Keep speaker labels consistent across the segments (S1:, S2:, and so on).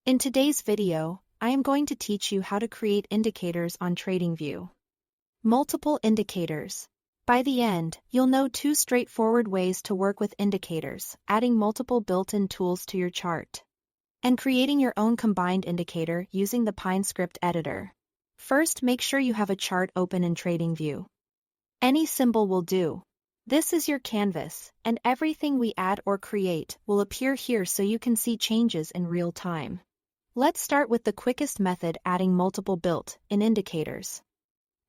S1: In today's video, I am going to teach you how to create indicators on Tradingview. Multiple indicators. By the end, you'll know two straightforward ways to work with indicators, adding multiple built-in tools to your chart, and creating your own combined indicator using the Pine script editor. First, make sure you have a chart open in Tradingview. Any symbol will do. This is your canvas, and everything we add or create will appear here so you can see changes in real time. Let's start with the quickest method, adding multiple built-in indicators.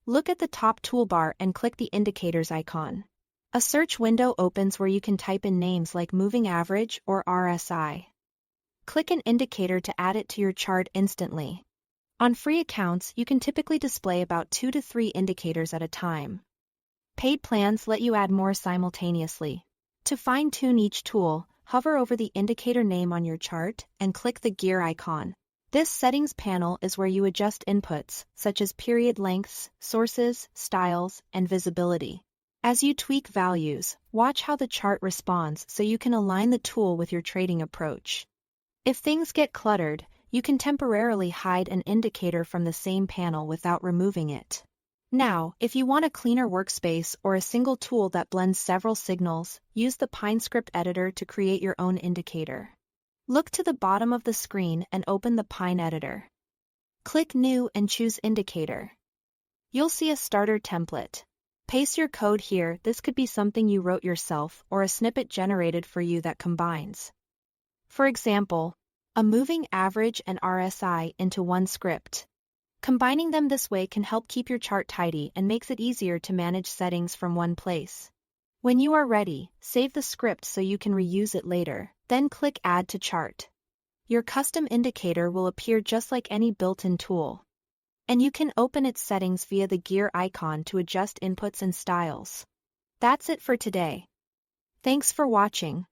S1: Look at the top toolbar and click the indicators icon. A search window opens where you can type in names like moving average or RSI. Click an indicator to add it to your chart instantly. On free accounts, you can typically display about 2 to 3 indicators at a time. Paid plans let you add more simultaneously. To fine-tune each tool, hover over the indicator name on your chart and click the gear icon. This settings panel is where you adjust inputs, such as period lengths, sources, styles, and visibility. As you tweak values, watch how the chart responds so you can align the tool with your trading approach. If things get cluttered, you can temporarily hide an indicator from the same panel without removing it. Now, if you want a cleaner workspace or a single tool that blends several signals, use the Pine script editor to create your own indicator. Look to the bottom of the screen and open the Pine editor. Click New and choose Indicator. You'll see a starter template. Paste your code here. This could be something you wrote yourself or a snippet generated for you that combines, for example, a moving average and RSI into one script. Combining them this way can help keep your chart tidy and makes it easier to manage settings from one place. When you are ready, save the script so you can reuse it later, then click Add to Chart. Your custom indicator will appear just like any built-in tool, and you can open its settings via the gear icon to adjust inputs and styles. That's it for today. Thanks for watching.